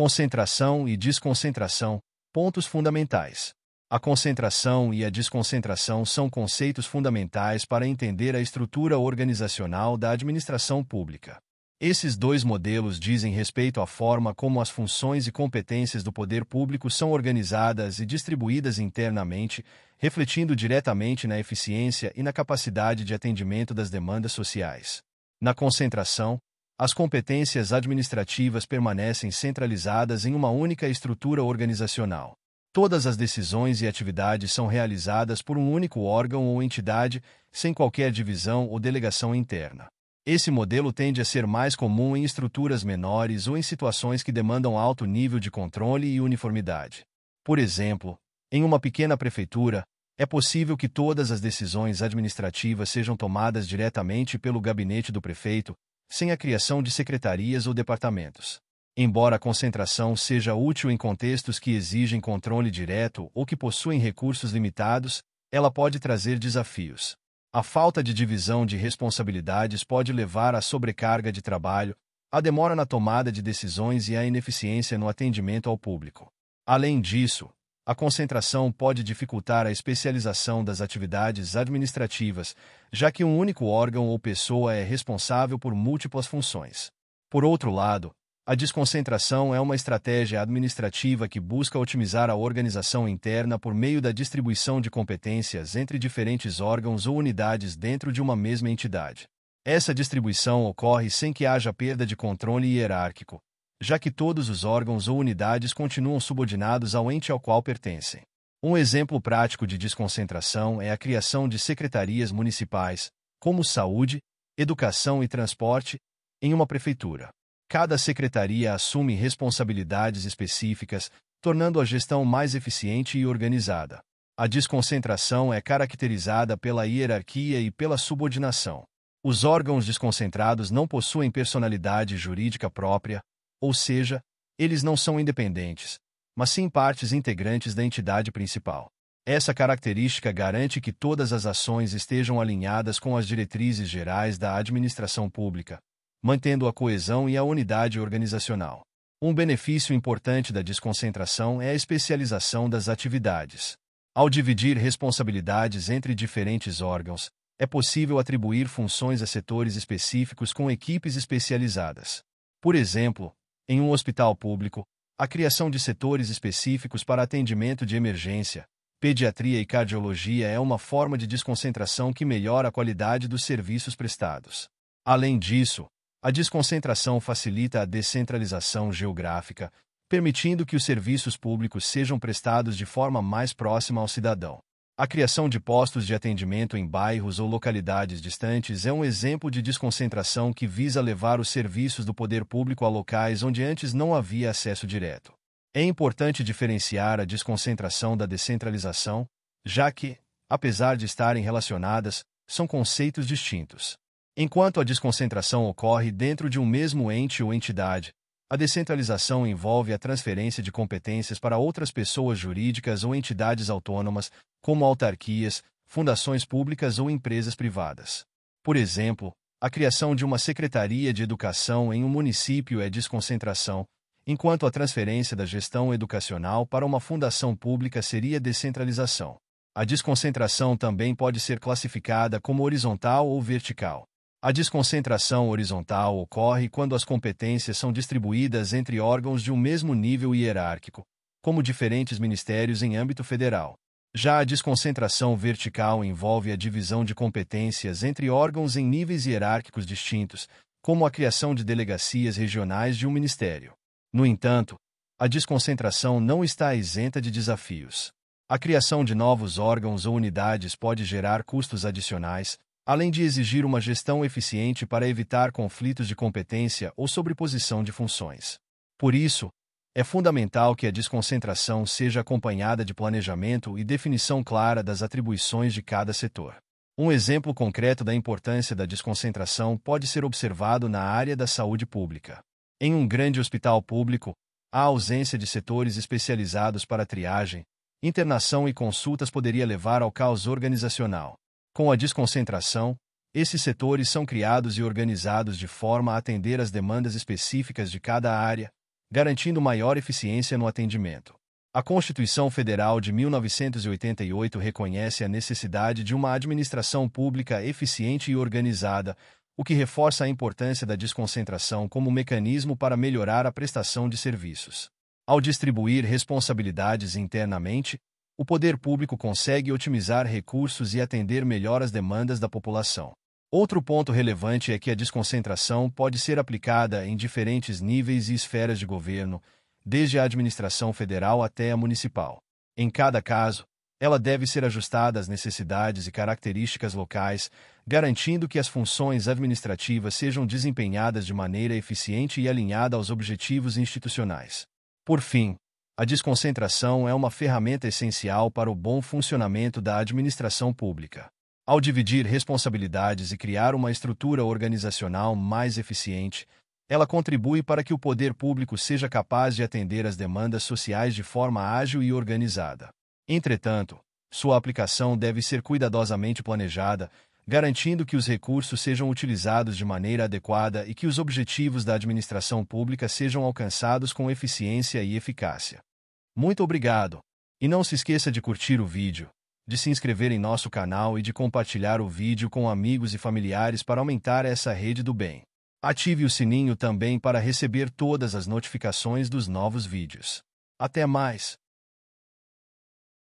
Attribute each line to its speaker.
Speaker 1: Concentração e desconcentração, pontos fundamentais. A concentração e a desconcentração são conceitos fundamentais para entender a estrutura organizacional da administração pública. Esses dois modelos dizem respeito à forma como as funções e competências do poder público são organizadas e distribuídas internamente, refletindo diretamente na eficiência e na capacidade de atendimento das demandas sociais. Na concentração, as competências administrativas permanecem centralizadas em uma única estrutura organizacional. Todas as decisões e atividades são realizadas por um único órgão ou entidade, sem qualquer divisão ou delegação interna. Esse modelo tende a ser mais comum em estruturas menores ou em situações que demandam alto nível de controle e uniformidade. Por exemplo, em uma pequena prefeitura, é possível que todas as decisões administrativas sejam tomadas diretamente pelo gabinete do prefeito, sem a criação de secretarias ou departamentos. Embora a concentração seja útil em contextos que exigem controle direto ou que possuem recursos limitados, ela pode trazer desafios. A falta de divisão de responsabilidades pode levar à sobrecarga de trabalho, à demora na tomada de decisões e à ineficiência no atendimento ao público. Além disso, a concentração pode dificultar a especialização das atividades administrativas, já que um único órgão ou pessoa é responsável por múltiplas funções. Por outro lado, a desconcentração é uma estratégia administrativa que busca otimizar a organização interna por meio da distribuição de competências entre diferentes órgãos ou unidades dentro de uma mesma entidade. Essa distribuição ocorre sem que haja perda de controle hierárquico, já que todos os órgãos ou unidades continuam subordinados ao ente ao qual pertencem. Um exemplo prático de desconcentração é a criação de secretarias municipais, como saúde, educação e transporte, em uma prefeitura. Cada secretaria assume responsabilidades específicas, tornando a gestão mais eficiente e organizada. A desconcentração é caracterizada pela hierarquia e pela subordinação. Os órgãos desconcentrados não possuem personalidade jurídica própria, ou seja, eles não são independentes, mas sim partes integrantes da entidade principal. Essa característica garante que todas as ações estejam alinhadas com as diretrizes gerais da administração pública, mantendo a coesão e a unidade organizacional. Um benefício importante da desconcentração é a especialização das atividades. Ao dividir responsabilidades entre diferentes órgãos, é possível atribuir funções a setores específicos com equipes especializadas. Por exemplo, em um hospital público, a criação de setores específicos para atendimento de emergência, pediatria e cardiologia é uma forma de desconcentração que melhora a qualidade dos serviços prestados. Além disso, a desconcentração facilita a descentralização geográfica, permitindo que os serviços públicos sejam prestados de forma mais próxima ao cidadão. A criação de postos de atendimento em bairros ou localidades distantes é um exemplo de desconcentração que visa levar os serviços do poder público a locais onde antes não havia acesso direto. É importante diferenciar a desconcentração da descentralização, já que, apesar de estarem relacionadas, são conceitos distintos. Enquanto a desconcentração ocorre dentro de um mesmo ente ou entidade, a descentralização envolve a transferência de competências para outras pessoas jurídicas ou entidades autônomas, como autarquias, fundações públicas ou empresas privadas. Por exemplo, a criação de uma secretaria de educação em um município é desconcentração, enquanto a transferência da gestão educacional para uma fundação pública seria descentralização. A desconcentração também pode ser classificada como horizontal ou vertical. A desconcentração horizontal ocorre quando as competências são distribuídas entre órgãos de um mesmo nível hierárquico, como diferentes ministérios em âmbito federal. Já a desconcentração vertical envolve a divisão de competências entre órgãos em níveis hierárquicos distintos, como a criação de delegacias regionais de um ministério. No entanto, a desconcentração não está isenta de desafios. A criação de novos órgãos ou unidades pode gerar custos adicionais, além de exigir uma gestão eficiente para evitar conflitos de competência ou sobreposição de funções. Por isso, é fundamental que a desconcentração seja acompanhada de planejamento e definição clara das atribuições de cada setor. Um exemplo concreto da importância da desconcentração pode ser observado na área da saúde pública. Em um grande hospital público, a ausência de setores especializados para triagem, internação e consultas poderia levar ao caos organizacional. Com a desconcentração, esses setores são criados e organizados de forma a atender às demandas específicas de cada área, garantindo maior eficiência no atendimento. A Constituição Federal de 1988 reconhece a necessidade de uma administração pública eficiente e organizada, o que reforça a importância da desconcentração como mecanismo para melhorar a prestação de serviços. Ao distribuir responsabilidades internamente, o poder público consegue otimizar recursos e atender melhor as demandas da população. Outro ponto relevante é que a desconcentração pode ser aplicada em diferentes níveis e esferas de governo, desde a administração federal até a municipal. Em cada caso, ela deve ser ajustada às necessidades e características locais, garantindo que as funções administrativas sejam desempenhadas de maneira eficiente e alinhada aos objetivos institucionais. Por fim, a desconcentração é uma ferramenta essencial para o bom funcionamento da administração pública. Ao dividir responsabilidades e criar uma estrutura organizacional mais eficiente, ela contribui para que o poder público seja capaz de atender às demandas sociais de forma ágil e organizada. Entretanto, sua aplicação deve ser cuidadosamente planejada, garantindo que os recursos sejam utilizados de maneira adequada e que os objetivos da administração pública sejam alcançados com eficiência e eficácia. Muito obrigado! E não se esqueça de curtir o vídeo, de se inscrever em nosso canal e de compartilhar o vídeo com amigos e familiares para aumentar essa rede do bem. Ative o sininho também para receber todas as notificações dos novos vídeos. Até mais!